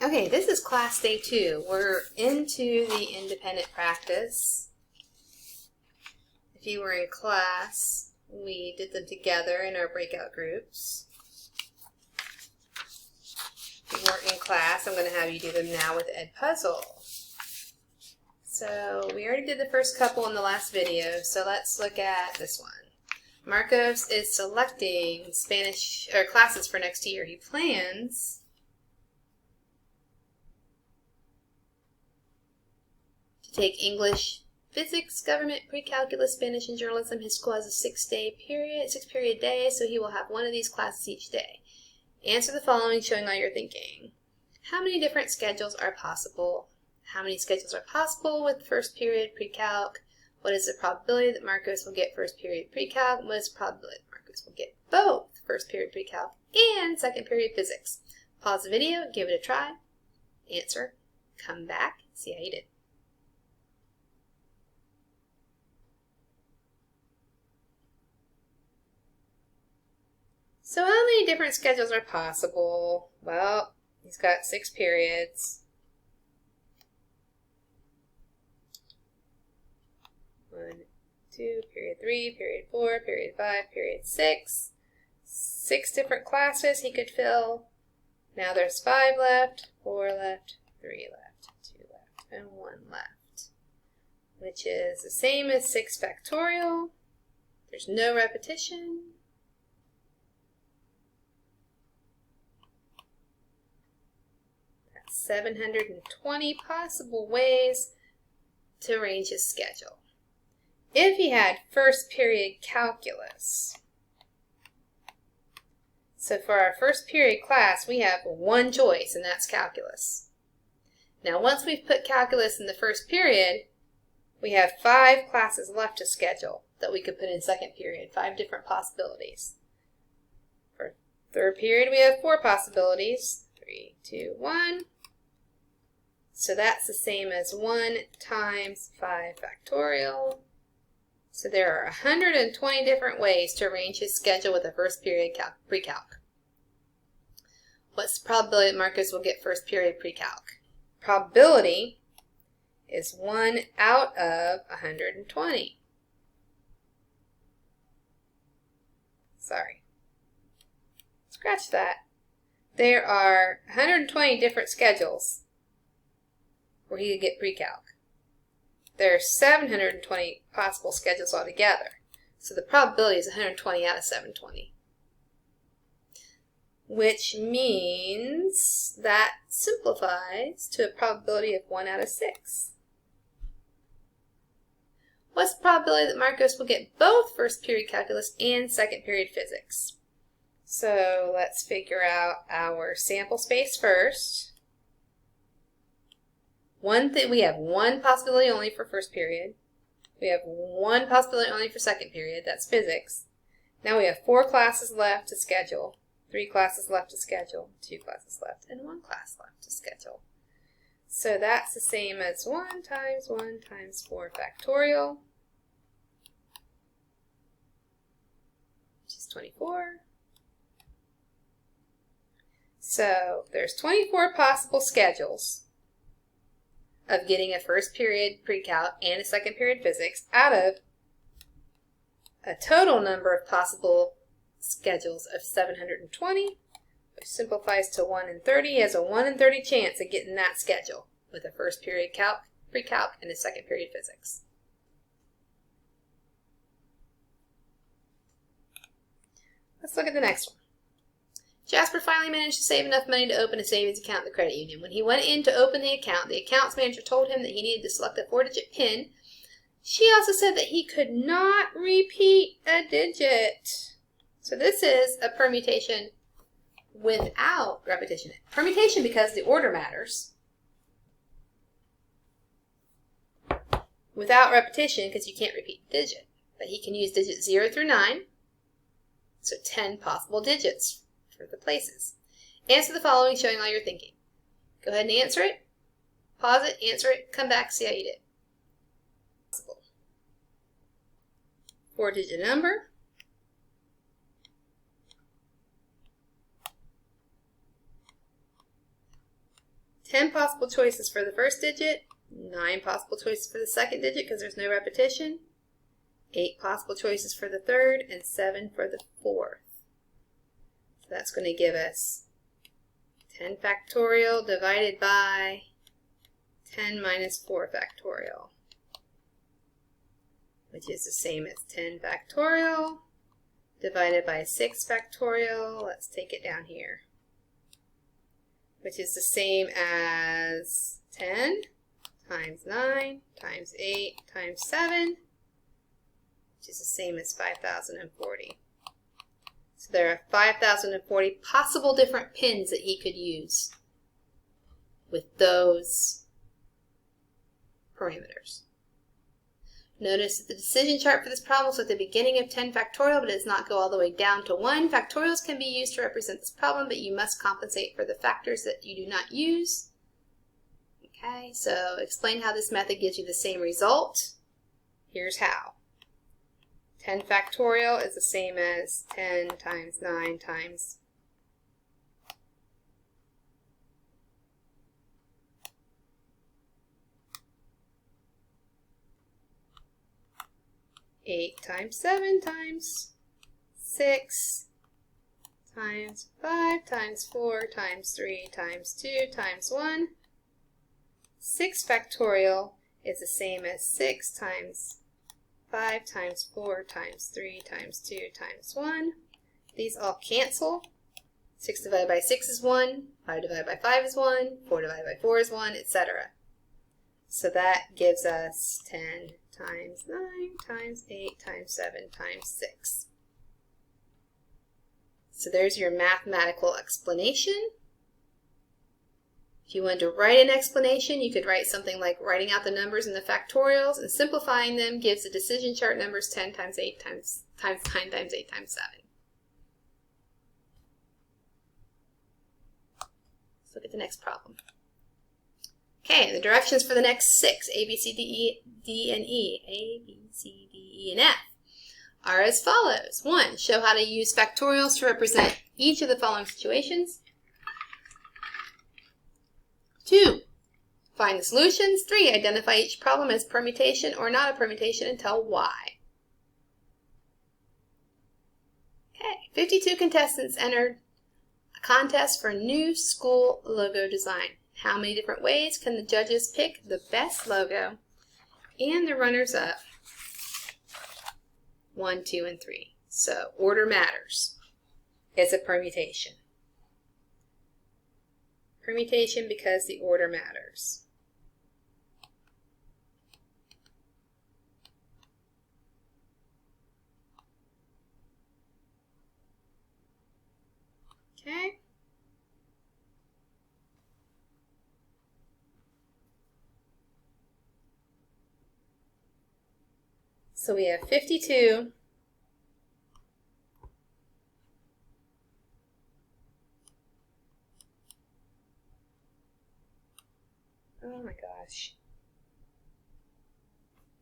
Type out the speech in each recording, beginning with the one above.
Okay, this is class day 2. We're into the independent practice. If you were in class, we did them together in our breakout groups. If you weren't in class, I'm going to have you do them now with Edpuzzle. So we already did the first couple in the last video, so let's look at this one. Marcos is selecting Spanish or classes for next year. He plans to take English, physics, government, pre-calculus, Spanish, and journalism. His school has a six-period day, so he will have one of these classes each day. Answer the following showing all your thinking. How many different schedules are possible? How many schedules are possible with first period pre-calc? What is the probability that Marcos will get first period pre-calc? What is the probability that Marcos will get both first period pre-calc and second period physics? Pause the video, give it a try, answer, come back, see how you did. So how many different schedules are possible? Well, he's got 6 periods. 1, 2, period 3, period 4, period 5, period 6. 6 different classes he could fill. Now there's 5 left, 4 left, 3 left, 2 left, and 1 left. Which is the same as 6 factorial. There's no repetition. That's 720 possible ways to arrange his schedule. If he had first period calculus, so for our first period class, we have one choice, and that's calculus. Now, once we've put calculus in the first period, we have 5 classes left to schedule that we could put in second period, 5 different possibilities. For third period, we have 4 possibilities, 3, 2, 1. So that's the same as 1 times 5 factorial. So there are 120 different ways to arrange his schedule with a first period pre-calc. What's the probability that Marcos will get first period pre-calc? Probability is 1 out of 120. Sorry. Scratch that. There are 120 different schedules where he could get pre-calc. There are 720 possible schedules altogether. So the probability is 120 out of 720. Which means that simplifies to a probability of 1 out of 6. What's the probability that Marcos will get both first period calculus and second period physics? So let's figure out our sample space first. We have one possibility only for first period. We have one possibility only for second period. That's physics. Now we have 4 classes left to schedule, 3 classes left to schedule, 2 classes left, and 1 class left to schedule. So that's the same as 1 times 1 times 4 factorial, which is 24. So there's 24 possible schedules of getting a first period pre-calc and a second period physics out of a total number of possible schedules of 720, which simplifies to 1 in 30. He has a 1 in 30 chance of getting that schedule with a first period pre-calc, and a second period physics. Let's look at the next one. Jasper finally managed to save enough money to open a savings account in the credit union. When he went in to open the accounts manager told him that he needed to select a 4-digit PIN. She also said that he could not repeat a digit. So this is a permutation without repetition. Permutation because the order matters. Without repetition because you can't repeat the digit. But he can use digits 0 through 9. So 10 possible digits for the places. Answer the following showing all your thinking. Go ahead and answer it. Pause it, answer it, come back, see how you did. 4-digit number. 10 possible choices for the first digit, 9 possible choices for the second digit because there's no repetition, 8 possible choices for the third, and 7 for the fourth. So that's going to give us 10 factorial divided by 10 minus 4 factorial, which is the same as 10 factorial divided by 6 factorial. Let's take it down here, which is the same as 10 times 9 times 8 times 7, which is the same as 5,040. So there are 5,040 possible different pins that he could use with those parameters. Notice that the decision chart for this problem is at the beginning of 10 factorial, but it does not go all the way down to 1. Factorials can be used to represent this problem, but you must compensate for the factors that you do not use. Okay, so explain how this method gives you the same result. Here's how. 10 factorial is the same as 10 times 9 times 8 times 7 times 6 times 5 times 4 times 3 times 2 times 1. 6 factorial is the same as 6 times 5 times 4 times 3 times 2 times 1. These all cancel. 6 divided by 6 is 1, 5 divided by 5 is 1, 4 divided by 4 is 1, etc. So that gives us 10 times 9 times 8 times 7 times 6. So there's your mathematical explanation. If you wanted to write an explanation, you could write something like writing out the numbers in the factorials, and simplifying them gives the decision chart numbers 10 times 8 times 9 times 8 times 7. Let's look at the next problem. Okay, the directions for the next 6, A, B, C, D, and E, A, B, C, D, E, and F, are as follows. 1, show how to use factorials to represent each of the following situations. 2, find the solutions. 3, identify each problem as permutation or not a permutation and tell why. Okay, 52 contestants entered a contest for new school logo design. How many different ways can the judges pick the best logo and the runners-up? 1, 2, and 3. So order matters. It's a permutation. Permutation because the order matters. Okay. So we have 52 oh my gosh,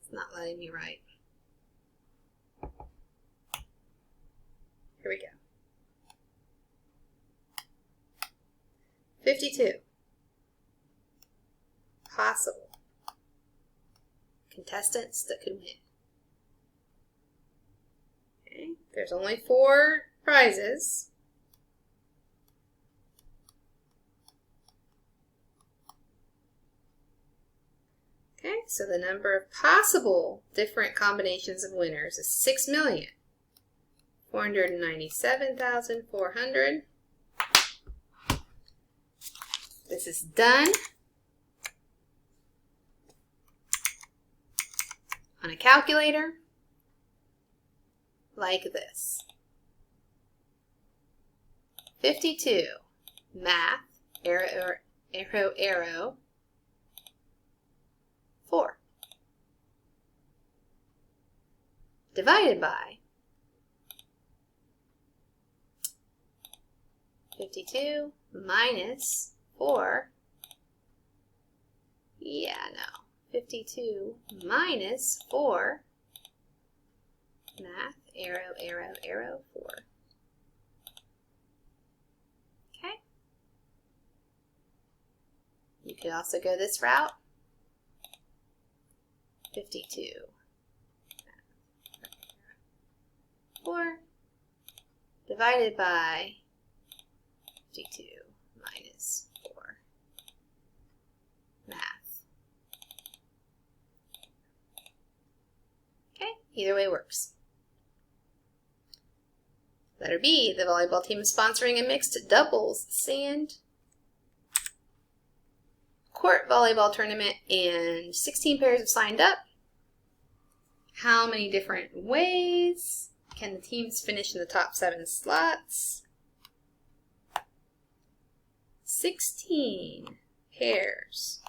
it's not letting me write. Here we go. 52 possible contestants that could win. Okay, there's only 4 prizes. Okay, so the number of possible different combinations of winners is 6,497,400. This is done on a calculator like this. 52, math, arrow, arrow, arrow, 4. Divided by 52 minus 4. Yeah, no. 52 minus 4. Math, arrow, arrow, arrow, 4. Okay. could also go this route. 52. 4 divided by 52 minus 4. Math. Okay, either way works. Letter B, the volleyball team is sponsoring a mixed doubles sand court volleyball tournament and 16 pairs have signed up. How many different ways can the teams finish in the top 7 slots? 16 pairs.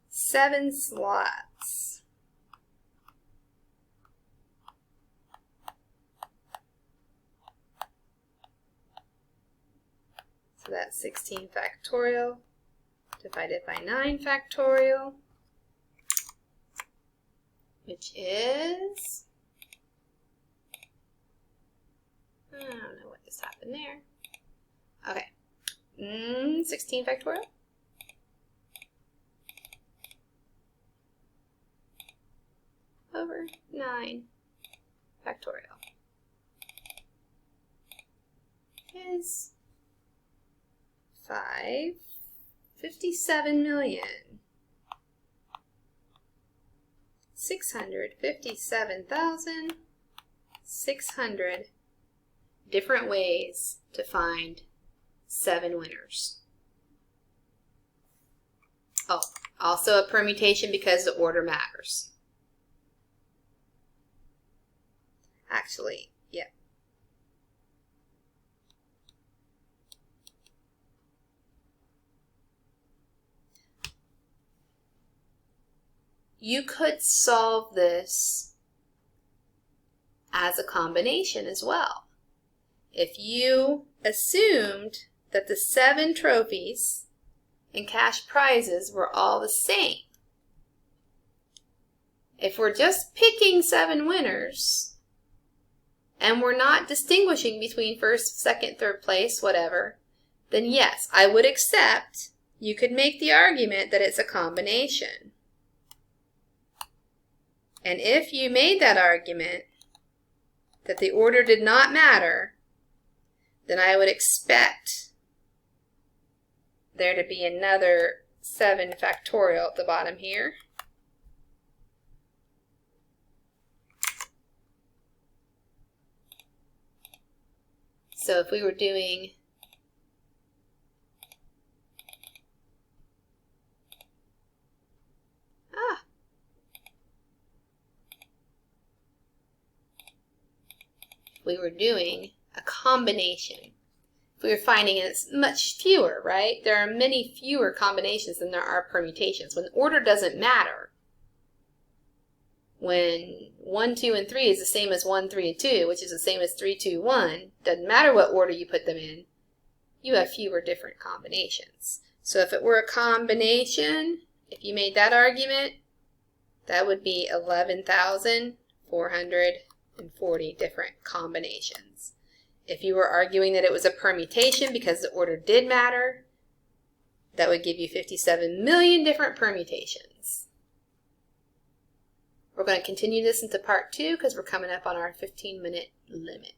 7 slots. So that's 16 factorial divided by 9 factorial, which is, I don't know what just happened there. Okay, 16 factorial over 9 factorial is 557,657,600 different ways to find 7 winners. Oh, also a permutation because the order matters. Actually, yeah. You could solve this as a combination as well. If you assumed that the 7 trophies and cash prizes were all the same, if we're just picking 7 winners and we're not distinguishing between first, second, third place, whatever, then yes, I would accept you could make the argument that it's a combination. And if you made that argument that the order did not matter, then I would expect there to be another 7 factorial at the bottom here. So if we were doing a combination, if we were finding it's much fewer, right? There are many fewer combinations than there are permutations. When order doesn't matter, when 1, 2, and 3 is the same as 1, 3, and 2, which is the same as 3, 2, 1, doesn't matter what order you put them in, you have fewer different combinations. So if it were a combination, if you made that argument, that would be 11,440 different combinations. If you were arguing that it was a permutation because the order did matter, that would give you 57 million different permutations. We're going to continue this into part 2 because we're coming up on our 15-minute limit.